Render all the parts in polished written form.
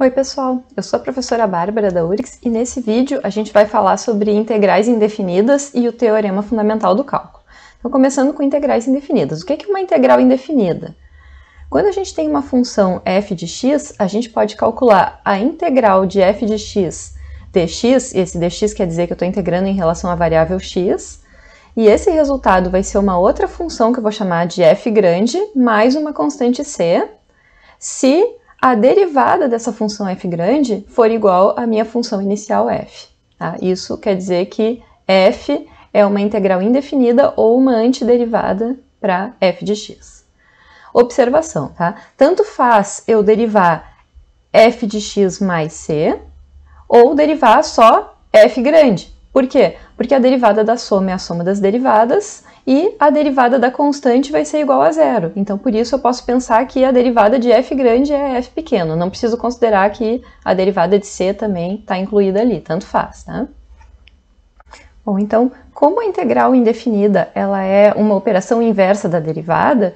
Oi pessoal, eu sou a professora Bárbara da URGS e nesse vídeo a gente vai falar sobre integrais indefinidas e o teorema fundamental do cálculo. Então começando com integrais indefinidas. O que é uma integral indefinida? Quando a gente tem uma função f de x, a gente pode calcular a integral de f de x dx, e esse dx quer dizer que eu estou integrando em relação à variável x, e esse resultado vai ser uma outra função que eu vou chamar de f grande mais uma constante c, se a derivada dessa função f grande for igual à minha função inicial f. Tá? Isso quer dizer que f é uma integral indefinida ou uma antiderivada para f de x. Observação, tá? Tanto faz eu derivar f de x mais c ou derivar só f grande. Por quê? Porque a derivada da soma é a soma das derivadas e a derivada da constante vai ser igual a zero. Então, por isso, eu posso pensar que a derivada de f grande é f pequeno. Não preciso considerar que a derivada de c também está incluída ali, tanto faz, tá? Bom, então, como a integral indefinida ela é uma operação inversa da derivada,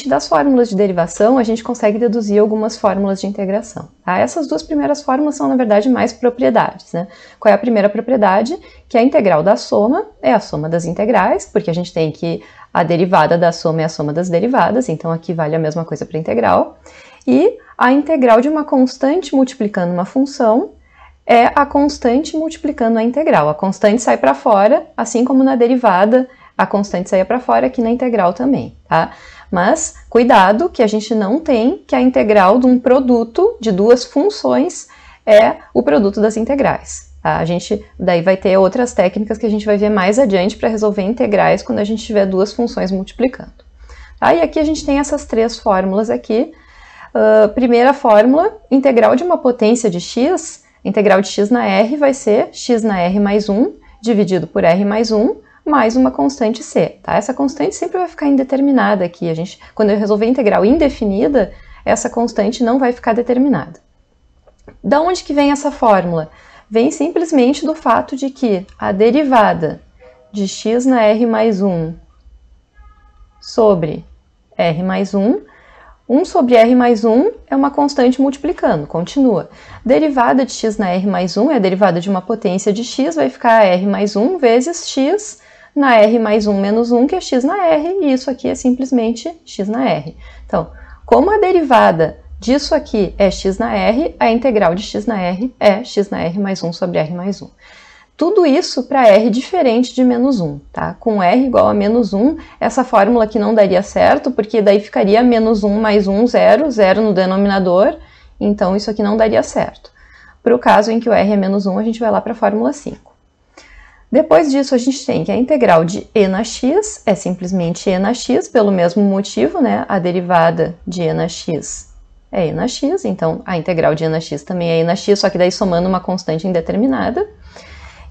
das fórmulas de derivação, a gente consegue deduzir algumas fórmulas de integração. Tá? Essas duas primeiras fórmulas são, na verdade, mais propriedades. Né? Qual é a primeira propriedade? Que a integral da soma é a soma das integrais, porque a gente tem que a derivada da soma é a soma das derivadas, então aqui vale a mesma coisa para a integral. E a integral de uma constante multiplicando uma função é a constante multiplicando a integral. A constante sai para fora, assim como na derivada a constante saia para fora, aqui na integral também, tá? Mas cuidado que a gente não tem que a integral de um produto de duas funções é o produto das integrais. Tá? A gente daí vai ter outras técnicas que a gente vai ver mais adiante para resolver integrais quando a gente tiver duas funções multiplicando. Tá? E aqui a gente tem essas três fórmulas aqui. Primeira fórmula, integral de uma potência de x, integral de x na r vai ser x na r mais 1 dividido por r mais 1, mais uma constante c, tá? Essa constante sempre vai ficar indeterminada aqui. Quando eu resolver integral indefinida, essa constante não vai ficar determinada. Da onde que vem essa fórmula? Vem simplesmente do fato de que a derivada de x na r mais 1 sobre r mais 1, 1 sobre r mais 1 é uma constante multiplicando, continua. Derivada de x na r mais 1 é a derivada de uma potência de x, vai ficar r mais 1 vezes x na r mais 1 menos 1, que é x na r, e isso aqui é simplesmente x na r. Então, como a derivada disso aqui é x na r, a integral de x na r é x na r mais 1 sobre r mais 1. Tudo isso para r diferente de menos 1, tá? Com r igual a menos 1, essa fórmula aqui não daria certo, porque daí ficaria menos 1 mais 1, 0, 0 no denominador, então isso aqui não daria certo. Para o caso em que o r é menos 1, a gente vai lá para a fórmula 5. Depois disso, a gente tem que a integral de e na x é simplesmente e na x, pelo mesmo motivo, né? A derivada de e na x é e na x, então a integral de e na x também é e na x, só que daí somando uma constante indeterminada.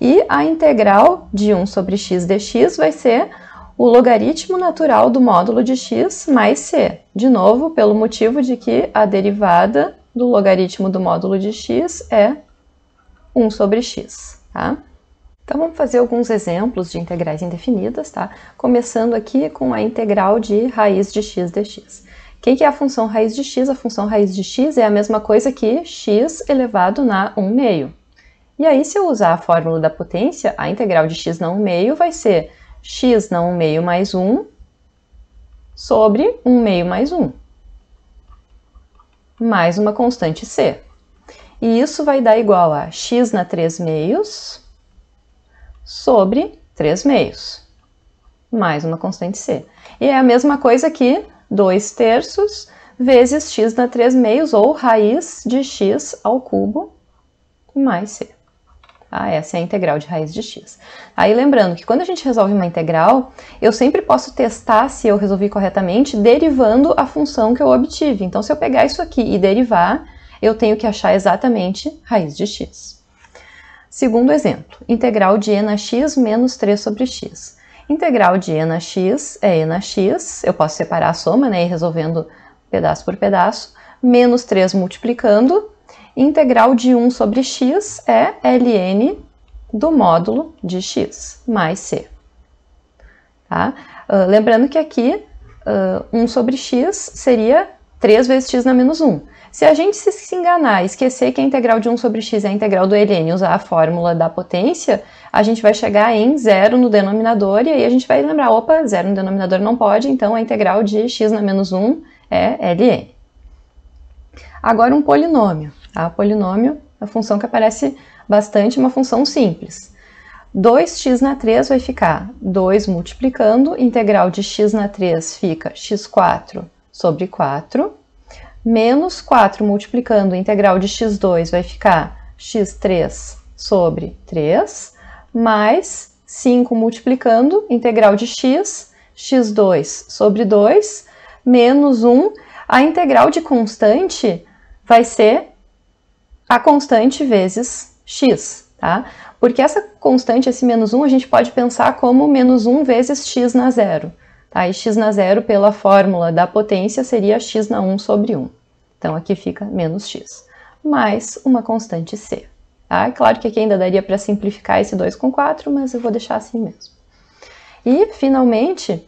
E a integral de 1 sobre x dx vai ser o logaritmo natural do módulo de x mais c. De novo, pelo motivo de que a derivada do logaritmo do módulo de x é 1 sobre x, tá? Então, vamos fazer alguns exemplos de integrais indefinidas, tá? Começando aqui com a integral de raiz de x dx. O que é a função raiz de x? A função raiz de x é a mesma coisa que x elevado na 1 meio. E aí, se eu usar a fórmula da potência, a integral de x na 1 meio vai ser x na 1 meio mais 1 sobre 1 meio mais 1, mais uma constante c. E isso vai dar igual a x na 3 meios sobre 3 meios, mais uma constante c. E é a mesma coisa que 2 terços vezes x na 3 meios, ou raiz de x ao cubo mais c. Tá? Essa é a integral de raiz de x. Aí lembrando que quando a gente resolve uma integral, eu sempre posso testar se eu resolvi corretamente derivando a função que eu obtive. Então, se eu pegar isso aqui e derivar, eu tenho que achar exatamente raiz de x. Segundo exemplo, integral de e na x menos 3 sobre x. Integral de e na x é e na x, eu posso separar a soma, né, e resolvendo pedaço por pedaço, menos 3 multiplicando. Integral de 1 sobre x é ln do módulo de x mais c. Tá? Lembrando que aqui 1 sobre x seria 3 vezes x na menos 1. Se a gente se enganar e esquecer que a integral de 1 sobre x é a integral do ln e usar a fórmula da potência, a gente vai chegar em 0 no denominador e aí a gente vai lembrar, opa, 0 no denominador não pode, então a integral de x na menos 1 é ln. Agora um polinômio. Tá? Polinômio é uma função que aparece bastante, uma função simples. 2x na 3 vai ficar 2 multiplicando, integral de x na 3 fica x4 sobre 4, menos 4 multiplicando, integral de x2 vai ficar x3 sobre 3, mais 5 multiplicando, integral de x, x2 sobre 2, menos 1, a integral de constante vai ser a constante vezes x, tá? Porque essa constante, esse menos 1, a gente pode pensar como menos 1 vezes x na 0. Tá? E x na 0, pela fórmula da potência, seria x na 1 sobre 1. Então, aqui fica menos x, mais uma constante c. Tá? É claro que aqui ainda daria para simplificar esse 2 com 4, mas eu vou deixar assim mesmo. E, finalmente,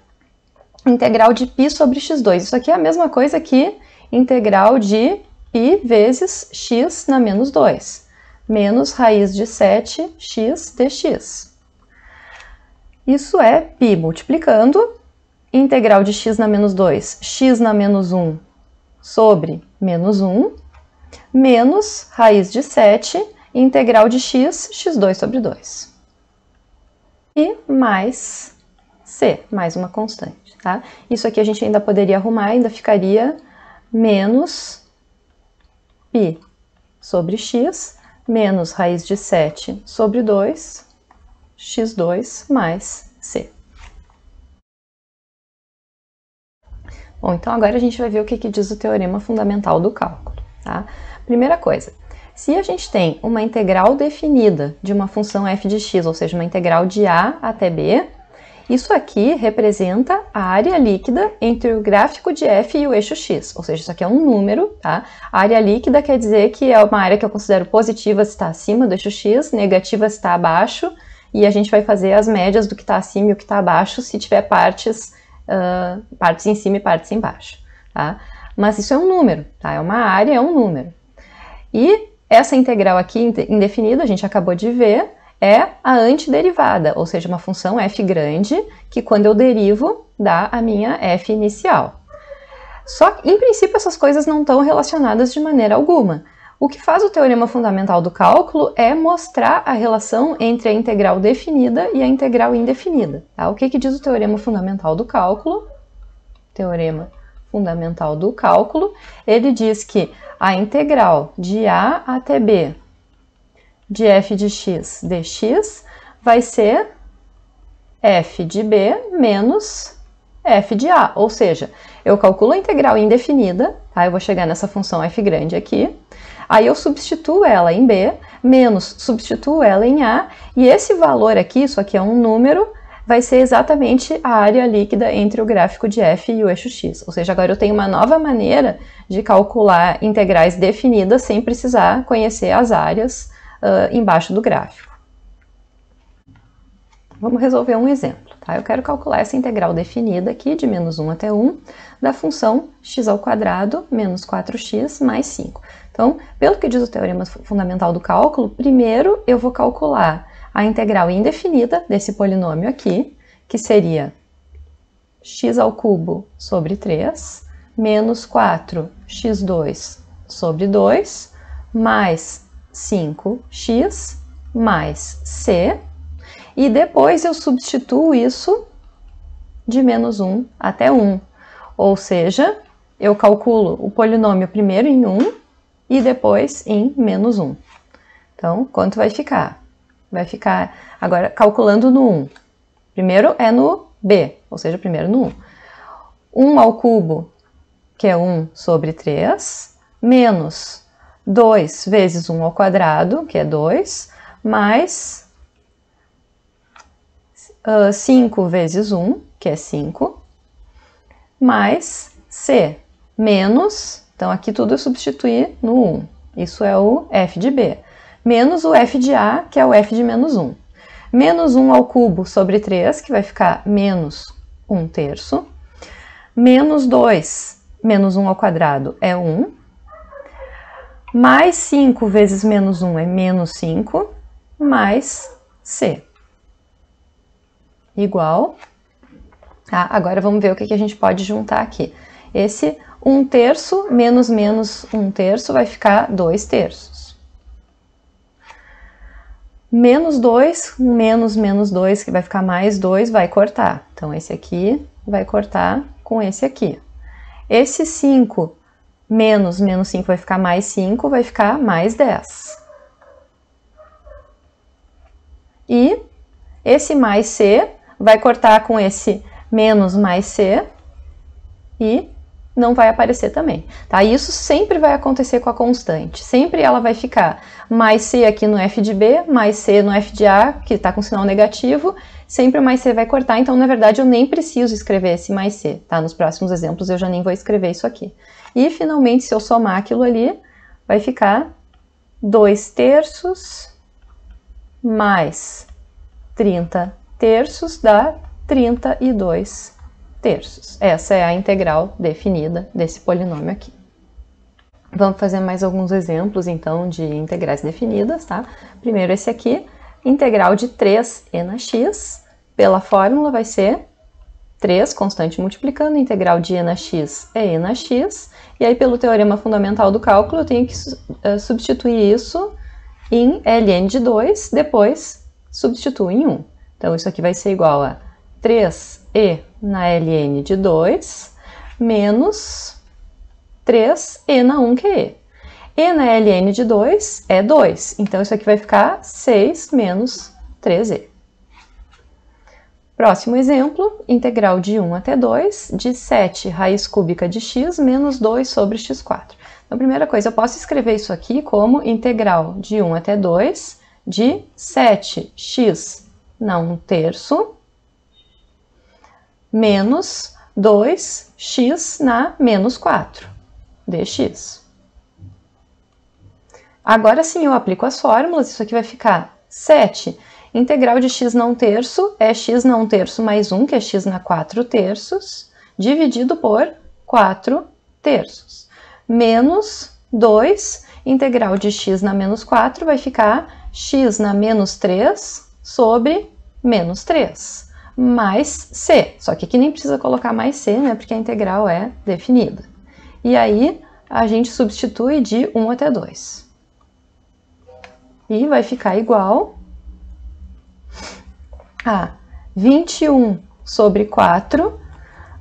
integral de π sobre x2. Isso aqui é a mesma coisa que integral de π vezes x na menos 2. Menos raiz de 7x dx. Isso é π multiplicando, integral de x na menos 2, x na menos 1 sobre menos 1, menos raiz de 7, integral de x, x2 sobre 2. E mais c, mais uma constante, tá? Isso aqui a gente ainda poderia arrumar, ainda ficaria menos π sobre x, menos raiz de 7 sobre 2, x2 mais c. Bom, então agora a gente vai ver o que diz o teorema fundamental do cálculo, tá? Primeira coisa, se a gente tem uma integral definida de uma função f de x, ou seja, uma integral de a até b, isso aqui representa a área líquida entre o gráfico de f e o eixo x, ou seja, isso aqui é um número, tá? A área líquida quer dizer que é uma área que eu considero positiva se está acima do eixo x, negativa se está abaixo, e a gente vai fazer as médias do que está acima e o que está abaixo se tiver partes em cima e partes embaixo, tá? Mas isso é um número, tá? É uma área, é um número. E essa integral aqui indefinida, a gente acabou de ver, é a antiderivada, ou seja, uma função f grande, que quando eu derivo, dá a minha f inicial. Só que, em princípio, essas coisas não estão relacionadas de maneira alguma. O que faz o teorema fundamental do cálculo é mostrar a relação entre a integral definida e a integral indefinida. Tá? O que diz o teorema fundamental do cálculo? Teorema fundamental do cálculo, ele diz que a integral de a até b de f de x dx vai ser f de b menos f de a, ou seja, eu calculo a integral indefinida, tá? Eu vou chegar nessa função f grande aqui, aí eu substituo ela em b, menos substituo ela em a, e esse valor aqui, isso aqui é um número, vai ser exatamente a área líquida entre o gráfico de f e o eixo x. Ou seja, agora eu tenho uma nova maneira de calcular integrais definidas sem precisar conhecer as áreas embaixo do gráfico. Vamos resolver um exemplo, tá? Eu quero calcular essa integral definida aqui, de menos 1 até 1, da função x² menos 4x mais 5. Então, pelo que diz o teorema fundamental do cálculo, primeiro eu vou calcular a integral indefinida desse polinômio aqui, que seria x² sobre 3, menos 4x² sobre 2, mais 5x mais c, e depois eu substituo isso de menos 1 até 1. Ou seja, eu calculo o polinômio primeiro em 1 e depois em menos 1. Então, quanto vai ficar? Vai ficar, agora, calculando no 1. Primeiro é no b, ou seja, primeiro no 1. 1 ao cubo, que é 1 sobre 3, menos 2 vezes 1 ao quadrado, que é 2, mais 5 vezes 1, que é 5, mais c, menos, então aqui tudo eu substituir no 1, isso é o f de b, menos o f de a, que é o f de menos 1. Menos 1 ao cubo sobre 3, que vai ficar menos 1/3, menos 2 menos 1 ao quadrado é 1. Mais 5 vezes menos 1 é menos 5, mais c. Igual. Tá? Agora vamos ver o que a gente pode juntar aqui. Esse 1/3 menos menos 1/3 vai ficar 2/3. Menos 2, menos menos 2, que vai ficar mais 2, vai cortar. Então, esse aqui vai cortar com esse aqui. Esse 5 menos menos 5 vai ficar mais 5, vai ficar mais 10. E esse mais c vai cortar com esse menos mais c e não vai aparecer também, tá? Isso sempre vai acontecer com a constante. Sempre ela vai ficar mais c aqui no f de b, mais c no f de a, que está com sinal negativo, sempre mais c vai cortar, então na verdade eu nem preciso escrever esse mais c, tá? Nos próximos exemplos eu já nem vou escrever isso aqui. E finalmente, se eu somar aquilo ali, vai ficar 2/3 mais 30/3 dá 32/3. Essa é a integral definida desse polinômio aqui. Vamos fazer mais alguns exemplos, então, de integrais definidas, tá? Primeiro esse aqui, integral de 3e na x, pela fórmula vai ser 3, constante multiplicando, integral de e na x é e na x, e aí pelo teorema fundamental do cálculo eu tenho que substituir isso em ln de 2, depois substituo em 1. Então isso aqui vai ser igual a 3e na ln de 2 menos 3e na 1, que é e. E na ln de 2 é 2, então isso aqui vai ficar 6 menos 3e. Próximo exemplo, integral de 1 até 2 de 7 raiz cúbica de x menos 2 sobre x4. Então, primeira coisa, eu posso escrever isso aqui como integral de 1 até 2 de 7x na 1/3 menos 2x na menos 4 dx. Agora sim eu aplico as fórmulas, isso aqui vai ficar 7. Integral de x na 1/3 é x na 1/3 mais 1, que é x na 4/3, dividido por 4/3. Menos 2, integral de x na menos 4 vai ficar x na menos 3 sobre menos 3, mais c. Só que aqui nem precisa colocar mais c, né, porque a integral é definida. E aí a gente substitui de 1 até 2. E vai ficar igual a 21 sobre 4,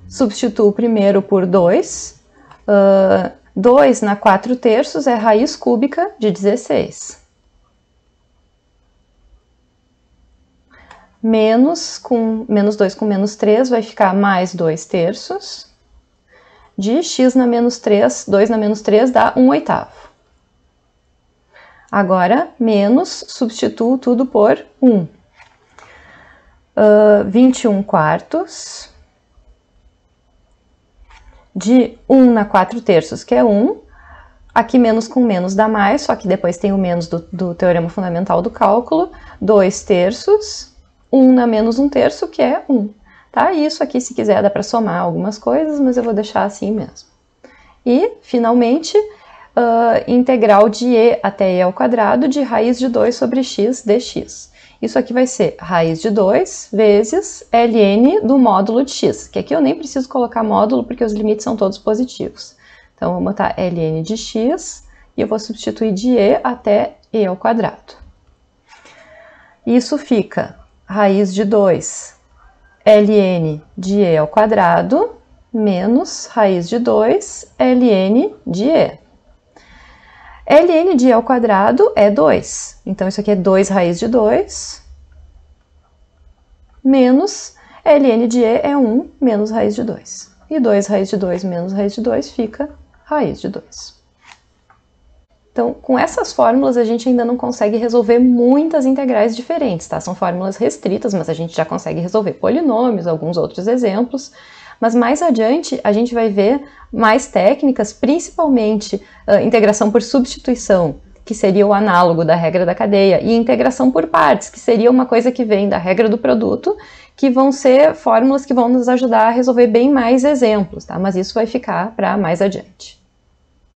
substituo primeiro por 2, 2 na 4/3 é raiz cúbica de 16. Menos 2 com menos 3 vai ficar mais 2/3, de x na menos 3, 2 na menos 3 dá 1/8. Agora, menos, substituo tudo por 1. 21 quartos, de 1 na 4/3, que é 1, aqui menos com menos dá mais, só que depois tem o menos do teorema fundamental do cálculo, 2/3, 1 na menos 1/3, que é 1. Tá? E isso aqui, se quiser, dá para somar algumas coisas, mas eu vou deixar assim mesmo. E, finalmente, integral de e até e ao quadrado de raiz de 2 sobre x dx. Isso aqui vai ser raiz de 2 vezes ln do módulo de x, que aqui eu nem preciso colocar módulo porque os limites são todos positivos. Então, eu vou botar ln de x e eu vou substituir de e até e ao quadrado. Isso fica raiz de 2 ln de e ao quadrado menos raiz de 2 ln de e. ln de e ao quadrado é 2, então isso aqui é 2 raiz de 2, menos ln de e é 1 menos raiz de 2. E 2 raiz de 2 menos raiz de 2 fica raiz de 2. Então, com essas fórmulas a gente ainda não consegue resolver muitas integrais diferentes, tá? São fórmulas restritas, mas a gente já consegue resolver polinômios, alguns outros exemplos. Mas mais adiante a gente vai ver mais técnicas, principalmente integração por substituição, que seria o análogo da regra da cadeia, e integração por partes, que seria uma coisa que vem da regra do produto, que vão ser fórmulas que vão nos ajudar a resolver bem mais exemplos, tá? Mas isso vai ficar para mais adiante.